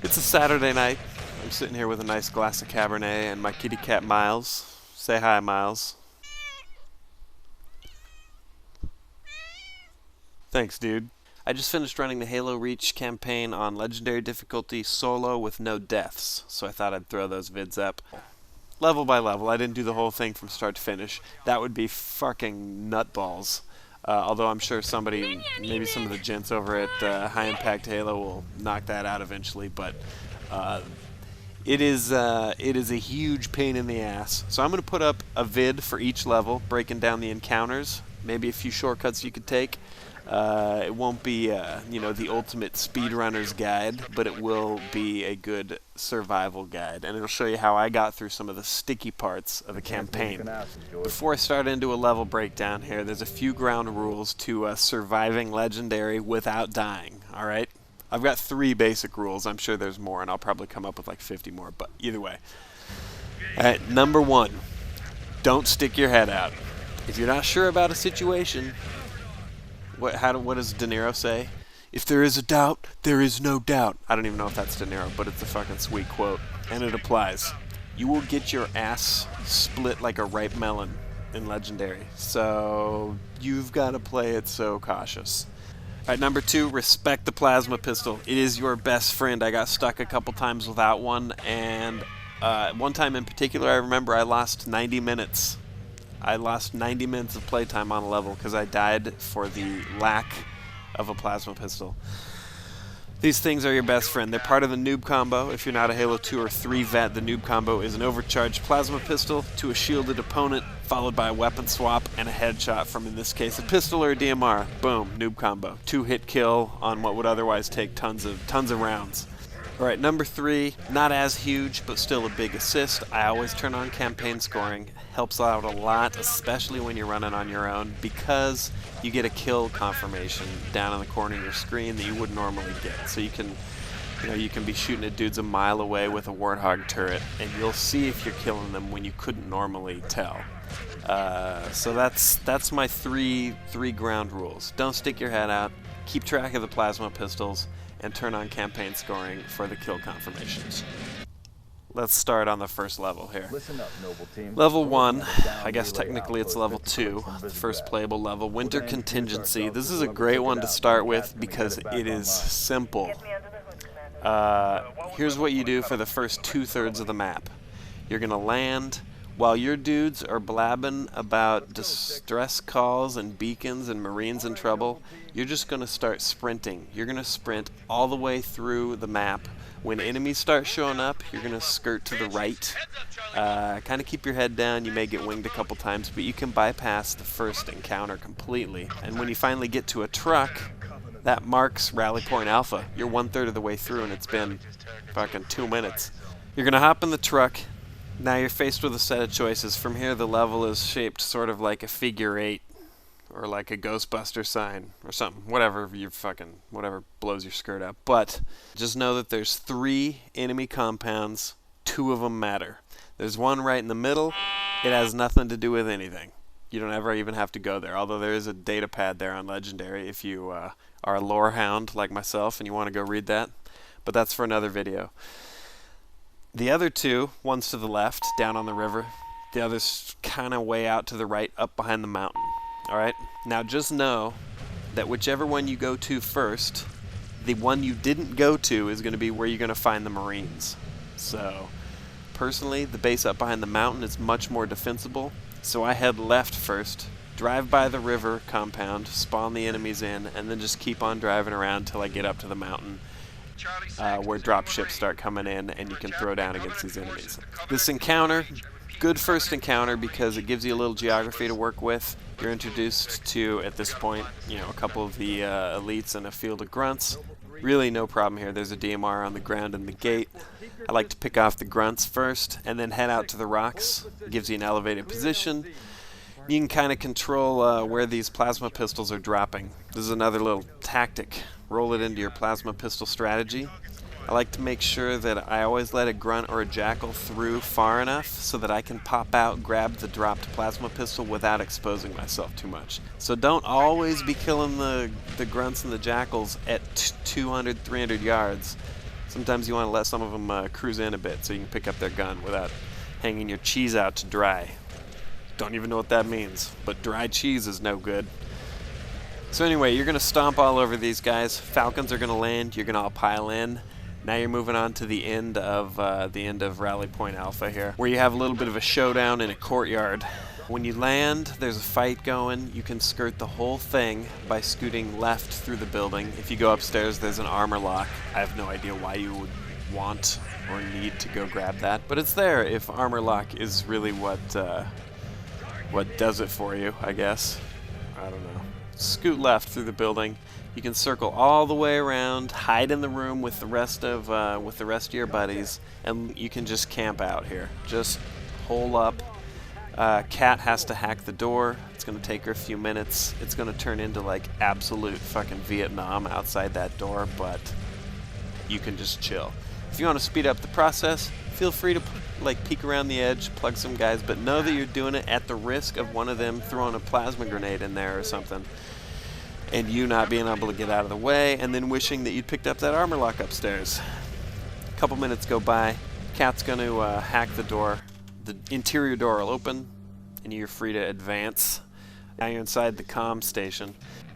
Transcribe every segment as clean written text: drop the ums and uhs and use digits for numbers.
It's a Saturday night. I'm sitting here with a nice glass of Cabernet and my kitty cat Miles. Say hi, Miles. Thanks, dude. I just finished running the Halo Reach campaign on Legendary difficulty solo with no deaths, so I thought I'd throw those vids up. Level by level. I didn't do the whole thing from start to finish. That would be fucking nutballs. Although I'm sure somebody, maybe some of the gents over at High Impact Halo will knock that out eventually, but it is a huge pain in the ass. So I'm going to put up a vid for each level, breaking down the encounters, maybe a few shortcuts you could take. It won't be, the ultimate speedrunner's guide, but it will be a good survival guide, and it'll show you how I got through some of the sticky parts of a campaign. Before I start into a level breakdown here, there's a few ground rules to surviving Legendary without dying, alright? I've got 3 basic rules. I'm sure there's more, and I'll probably come up with like 50 more, but either way. Alright, number 1, don't stick your head out. If you're not sure about a situation, what does De Niro say? If there is a doubt, there is no doubt. I don't even know if that's De Niro, but it's a fucking sweet quote. And it applies. You will get your ass split like a ripe melon in Legendary. So you've got to play it so cautious. Alright, number 2, respect the plasma pistol. It is your best friend. I got stuck a couple times without one, and one time in particular I remember I lost 90 minutes. I lost 90 minutes of playtime on a level because I died for the lack of a plasma pistol. These things are your best friend. They're part of the noob combo. If you're not a Halo 2 or 3 vet, the noob combo is an overcharged plasma pistol to a shielded opponent, followed by a weapon swap and a headshot from, in this case, a pistol or a DMR. Boom, noob combo. 2-hit kill on what would otherwise take tons of rounds. Alright, number 3, not as huge, but still a big assist. I always turn on campaign scoring. Helps out a lot, especially when you're running on your own, because you get a kill confirmation down in the corner of your screen that you wouldn't normally get. So you can be shooting at dudes a mile away with a Warthog turret, and you'll see if you're killing them when you couldn't normally tell. So that's my three ground rules. Don't stick your head out, keep track of the plasma pistols, and turn on campaign scoring for the kill confirmations. Let's start on the first level here. Listen up, noble team. Level 1, I guess technically it's level 2, the first playable level, Winter Contingency. This is a great one to start with because it is simple. Here's what you do for the first 2/3 of the map. You're going to land while your dudes are blabbing about distress calls and beacons and Marines in trouble. You're just going to start sprinting. You're going to sprint all the way through the map. When enemies start showing up, you're going to skirt to the right. Kind of keep your head down. You may get winged a couple times, but you can bypass the first encounter completely. And when you finally get to a truck, that marks Rally Point Alpha. You're 1/3 of the way through, and it's been fucking 2 minutes. You're going to hop in the truck. Now you're faced with a set of choices. From here, the level is shaped sort of like a figure 8, or like a Ghostbuster sign, or something. Whatever blows your skirt up. But just know that there's 3 enemy compounds. 2 of them matter. There's one right in the middle. It has nothing to do with anything. You don't ever even have to go there. Although there is a data pad there on Legendary if you are a lore hound like myself and you want to go read that. But that's for another video. The other 2, one's to the left, down on the river. The other's kind of way out to the right, up behind the mountain. Alright? Now just know that whichever one you go to first, the one you didn't go to is going to be where you're going to find the Marines. So, personally, the base up behind the mountain is much more defensible. So I head left first, drive by the river compound, spawn the enemies in, and then just keep on driving around till I get up to the mountain. Where dropships start coming in and you can throw down against these enemies. This encounter, good first encounter because it gives you a little geography to work with. You're introduced to, at this point, a couple of the elites and a field of grunts. Really no problem here. There's a DMR on the ground in the gate. I like to pick off the grunts first and then head out to the rocks. It gives you an elevated position. You can kind of control where these plasma pistols are dropping. This is another little tactic. Roll it into your plasma pistol strategy. I like to make sure that I always let a grunt or a jackal through far enough so that I can pop out, grab the dropped plasma pistol without exposing myself too much. So don't always be killing the grunts and the jackals at 200, 300 yards. Sometimes you want to let some of them cruise in a bit so you can pick up their gun without hanging your cheese out to dry. Don't even know what that means, but dry cheese is no good. So anyway, you're going to stomp all over these guys. Falcons are going to land. You're going to all pile in. Now you're moving on to the end of Rally Point Alpha here, where you have a little bit of a showdown in a courtyard. When you land, there's a fight going. You can skirt the whole thing by scooting left through the building. If you go upstairs, there's an armor lock. I have no idea why you would want or need to go grab that, but it's there if armor lock is really what does it for you, I guess. I don't know. Scoot left through the building. You can circle all the way around, hide in the room with the rest of your buddies, and you can just camp out here. Just hole up. Kat has to hack the door. It's going to take her a few minutes. It's going to turn into like absolute fucking Vietnam outside that door, but you can just chill. If you want to speed up the process, feel free to like peek around the edge, plug some guys, but know that you're doing it at the risk of one of them throwing a plasma grenade in there or something, and you not being able to get out of the way, and then wishing that you'd picked up that armor lock upstairs. A couple minutes go by. Kat's going to hack the door. The interior door will open, and you're free to advance. Now you're inside the comm station.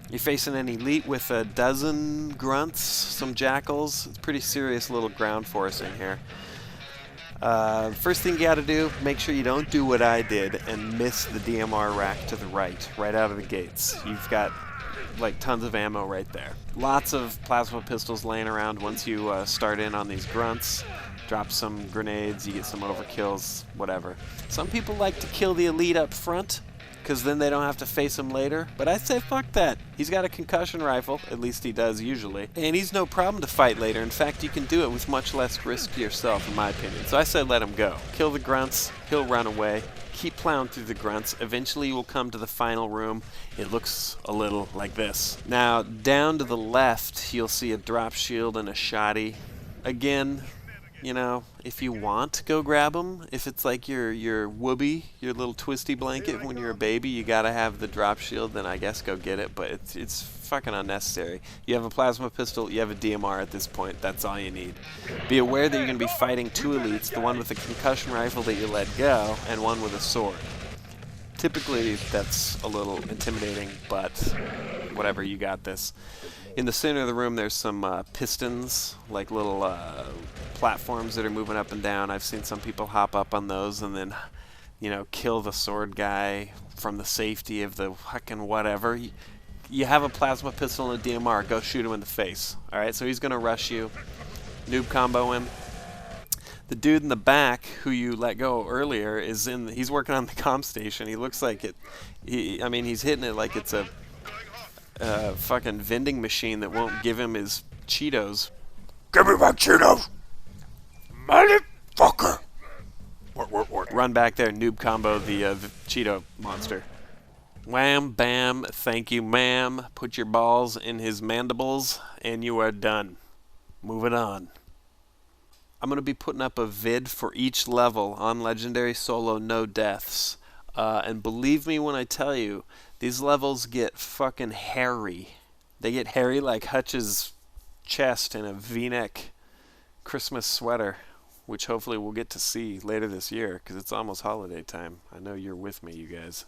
You're facing an elite with a dozen grunts, some jackals. It's pretty serious little ground force in here. First thing you gotta do, make sure you don't do what I did and miss the DMR rack to the right out of the gates. You've got like tons of ammo right there. Lots of plasma pistols laying around once you start in on these grunts. Drop some grenades, you get some overkills, whatever. Some people like to kill the elite up front, because then they don't have to face him later. But I say fuck that. He's got a concussion rifle, at least he does usually, and he's no problem to fight later. In fact, you can do it with much less risk to yourself, in my opinion. So I say let him go. Kill the grunts, he'll run away. Keep plowing through the grunts. Eventually you will come to the final room. It looks a little like this. Now, down to the left, you'll see a drop shield and a shoddy. Again, you know, if you want, go grab them. If it's like your whoopee, your little twisty blanket when you're a baby, you gotta have the drop shield, then I guess go get it, but it's fucking unnecessary. You have a plasma pistol, you have a DMR at this point, that's all you need. Be aware that you're gonna be fighting two elites, the one with the concussion rifle that you let go, and one with a sword. Typically, that's a little intimidating, but whatever, you got this. In the center of the room, there's some pistons, like little platforms that are moving up and down. I've seen some people hop up on those and then, you know, kill the sword guy from the safety of the fucking whatever. You have a plasma pistol and a DMR, go shoot him in the face. Alright, so he's going to rush you. Noob combo him. The dude in the back who you let go earlier he's working on the comm station. He looks like it, I mean, he's hitting it like it's a fucking vending machine that won't give him his Cheetos. Give me my Cheetos! Motherfucker! What? Run back there, noob combo the Cheeto monster. Wham, bam, thank you, ma'am. Put your balls in his mandibles, and you are done. Move it on. I'm going to be putting up a vid for each level on Legendary Solo No Deaths. And believe me when I tell you, these levels get fucking hairy. They get hairy like Hutch's chest in a V-neck Christmas sweater, which hopefully we'll get to see later this year, because it's almost holiday time. I know you're with me, you guys.